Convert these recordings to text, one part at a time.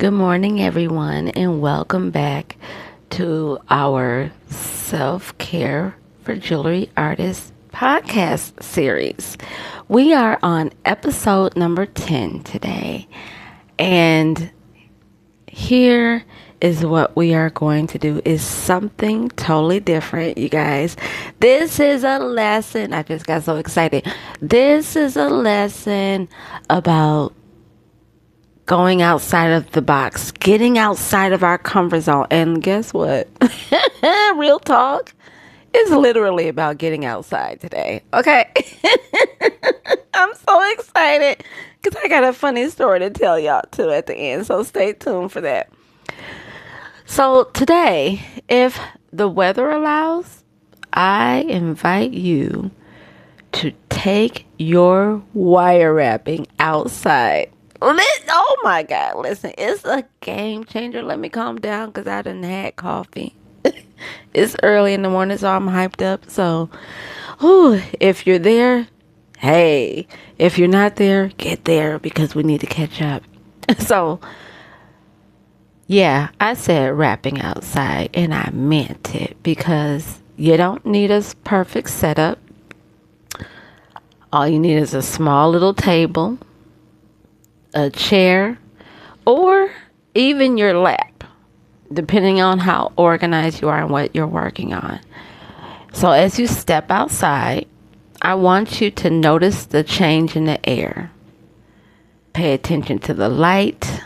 Good morning, everyone, and welcome back to our Self Care for Jewelry Artists podcast series. We are on episode number 10 today, and here is what we are going to do is something totally different, you guys. This is a lesson. I just got so excited. This is a lesson about going outside of the box, getting outside of our comfort zone. And guess what? Real talk is literally about getting outside today. Okay. I'm so excited because I got a funny story to tell y'all too at the end. So stay tuned for that. So today, if the weather allows, I invite you to take your wire wrapping outside. Oh my God, listen, it's a game changer. Let me calm down because I done had coffee. It's early in the morning, so I'm hyped up. So, if you're there, hey. If you're not there, get there because we need to catch up. So, yeah, I said wrapping outside and I meant it because you don't need a perfect setup. All you need is a small little table, a chair, or even your lap, depending on how organized you are and what you're working on. So as you step outside, I want you to notice the change in the air. Pay attention to the light.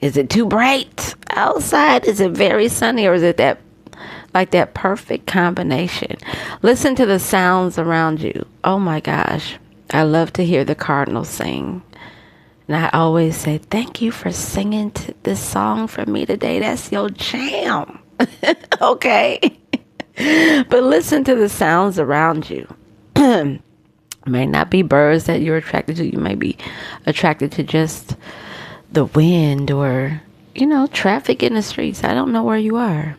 Is it too bright outside? Is it very sunny, or is it that perfect combination? Listen to the sounds around you. Oh my gosh, I love to hear the cardinals sing. And I always say, thank you for singing this song for me today. That's your jam. Okay. But listen to the sounds around you. May not be birds that you're attracted to. You may be attracted to just the wind or, traffic in the streets. I don't know where you are,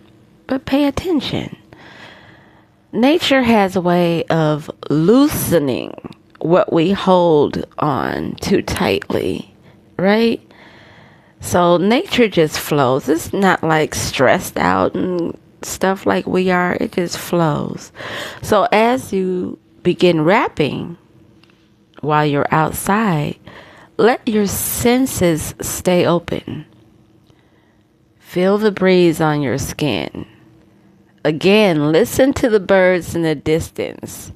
but pay attention. Nature has a way of loosening what we hold on too tightly, right? So nature just flows. It's not like stressed out and stuff like we are. It just flows. So as you begin wrapping while you're outside, let your senses stay open. Feel the breeze on your skin. Again, listen to the birds in the distance.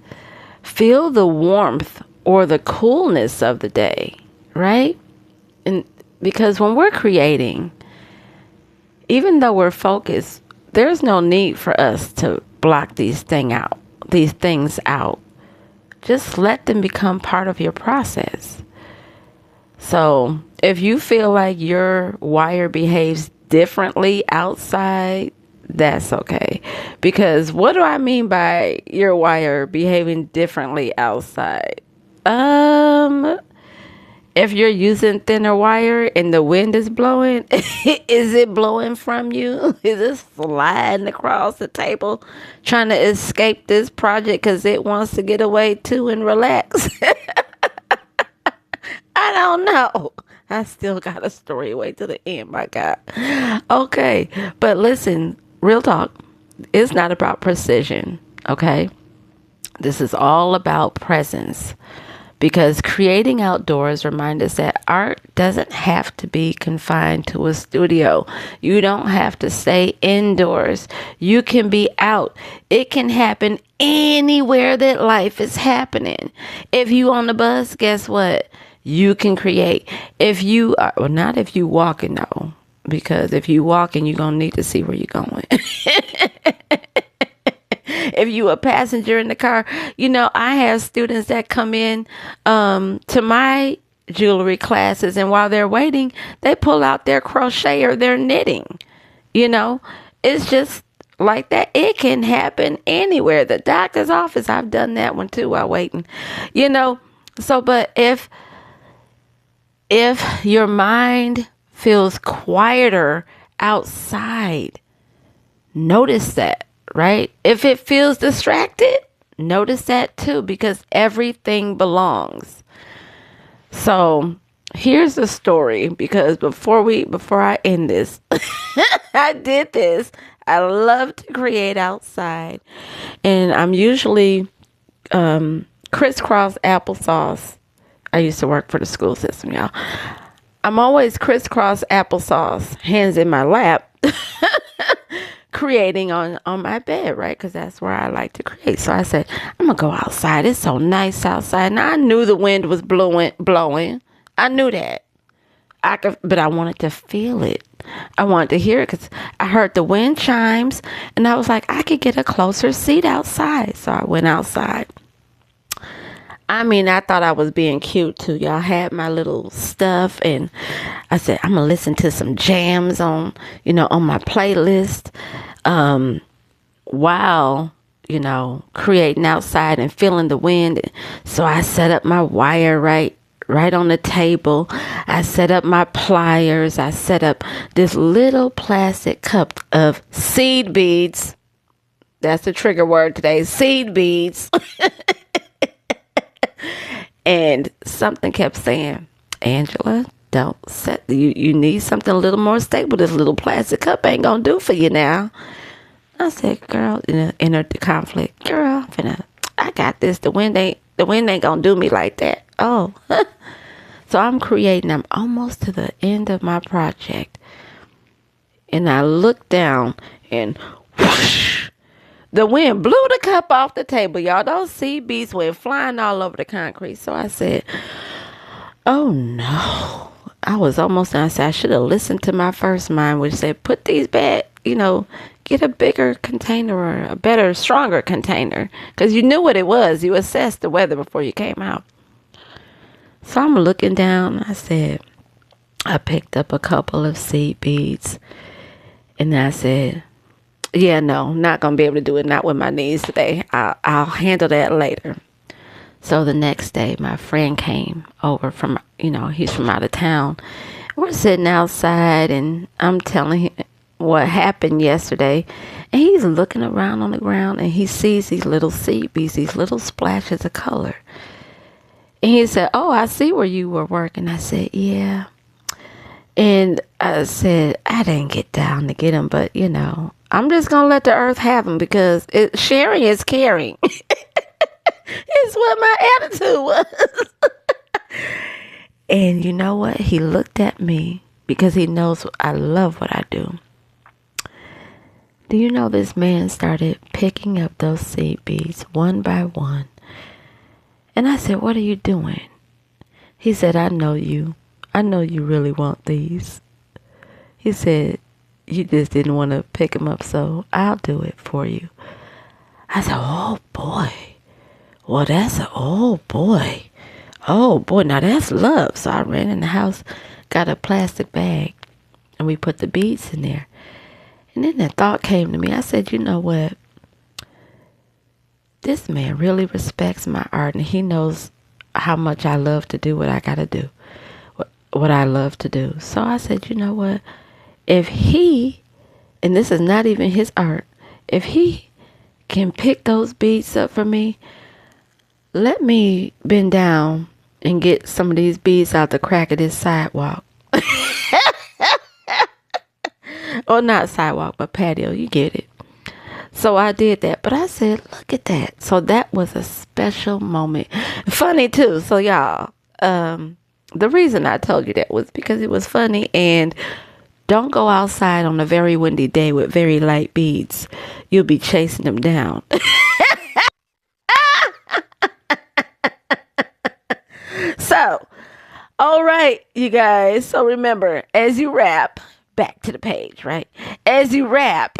Feel the warmth or the coolness of the day, right? And because when we're creating, even though we're focused, there's no need for us to block these things out. Just let them become part of your process. So if you feel like your wire behaves differently outside, that's okay. Because what do I mean by your wire behaving differently outside? If you're using thinner wire and the wind is blowing, is it blowing from you? Is it sliding across the table trying to escape this project because it wants to get away too and relax? I don't know. I still got a story way to the end, my God. Okay, but listen, real talk, it's not about precision, okay? This is all about presence. Because creating outdoors reminds us that art doesn't have to be confined to a studio. You don't have to stay indoors. You can be out. It can happen anywhere that life is happening. If you on the bus, guess what? You can create. If you are, well, not if you walking though, because if you walking, you're going to need to see where you're going. If you a passenger in the car, I have students that come in to my jewelry classes, and while they're waiting, they pull out their crochet or their knitting. It's just like that. It can happen anywhere. The doctor's office, I've done that one too while waiting. So, but if your mind feels quieter outside, notice that. Right? If it feels distracted, notice that too, because everything belongs. So Here's the story, because before I end this, I did this. I love to create outside, and I'm usually crisscross applesauce. I used to work for the school system, y'all. I'm always crisscross applesauce, hands in my lap, creating on my bed, right? Because that's where I like to create. So I said, I'm gonna go outside. It's so nice outside. Now I knew the wind was blowing. I knew that. But I wanted to feel it. I wanted to hear it because I heard the wind chimes, and I was like, I could get a closer seat outside. So I went outside. I mean, I thought I was being cute too. Y'all had my little stuff, and I said, I'm gonna listen to some jams on my playlist, while, creating outside and feeling the wind. So I set up my wire right on the table. I set up my pliers. I set up this little plastic cup of seed beads. That's the trigger word today, seed beads. And something kept saying, Angela, don't set you need something a little more stable. This little plastic cup ain't gonna do for you now. I said, girl, entered the conflict. Girl, I got this. The wind ain't gonna do me like that. Oh. So I'm almost to the end of my project. And I looked down, and whoosh, the wind blew the cup off the table, y'all. Those seed beads went flying all over the concrete. So I said, oh no. I was almost done. I said, I should have listened to my first mind, which said, put these back, get a bigger container or a better, stronger container. Because you knew what it was. You assessed the weather before you came out. So I'm looking down. I picked up a couple of seed beads. And I said, yeah, no, not going to be able to do it. Not with my knees today. I'll handle that later. So the next day, my friend came over from, he's from out of town. We're sitting outside, and I'm telling him what happened yesterday. And he's looking around on the ground, and he sees these little seed beads, these little splashes of color. And he said, oh, I see where you were working. I said, yeah. And I said, I didn't get down to get them, but, I'm just going to let the earth have them, because sharing is caring. It's what my attitude was. And you know what? He looked at me because he knows I love what I do. Do you know this man started picking up those seed beads one by one? And I said, what are you doing? He said, I know you. I know you really want these. He said, you just didn't want to pick them up, so I'll do it for you. I said, oh boy. Well, oh boy. Oh boy, now that's love. So I ran in the house, got a plastic bag, and we put the beads in there. And then that thought came to me. I said, you know what? This man really respects my art, and he knows how much I love to do what I got to do, what I love to do. So I said, you know what? If he, and this is not even his art, if he can pick those beads up for me, let me bend down and get some of these beads out the crack of this sidewalk. Or not sidewalk, but patio. You get it. So I did that. But I said, look at that. So that was a special moment. Funny too. So y'all, the reason I told you that was because it was funny. And don't go outside on a very windy day with very light beads. You'll be chasing them down. So, all right, you guys. So remember, as you wrap, back to the page, right? As you wrap,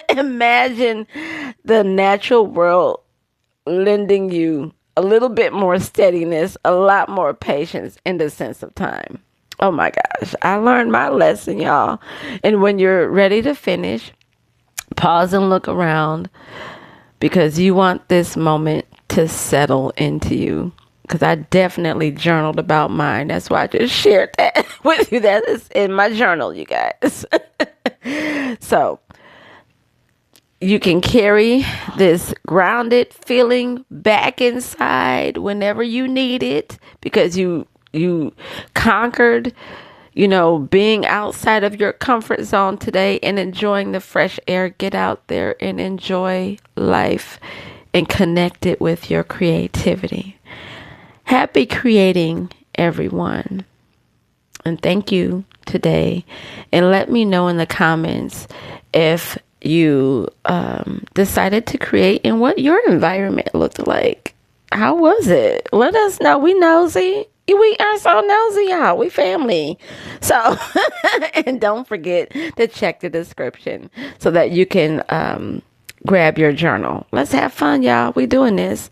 imagine the natural world lending you a little bit more steadiness, a lot more patience, and a sense of time. Oh my gosh, I learned my lesson, y'all. And when you're ready to finish, pause and look around, because you want this moment to settle into you. Because I definitely journaled about mine. That's why I just shared that with you. That is in my journal, you guys. So you can carry this grounded feeling back inside whenever you need it, because you you conquered, being outside of your comfort zone today and enjoying the fresh air. Get out there and enjoy life and connect it with your creativity. Happy creating, everyone. And thank you today. And let me know in the comments if you decided to create and what your environment looked like. How was it? Let us know. We nosy. We are so nosy, y'all. We family. So, and don't forget to check the description so that you can grab your journal. Let's have fun, y'all. We doing this.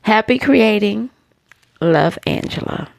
Happy creating. Love, Angela.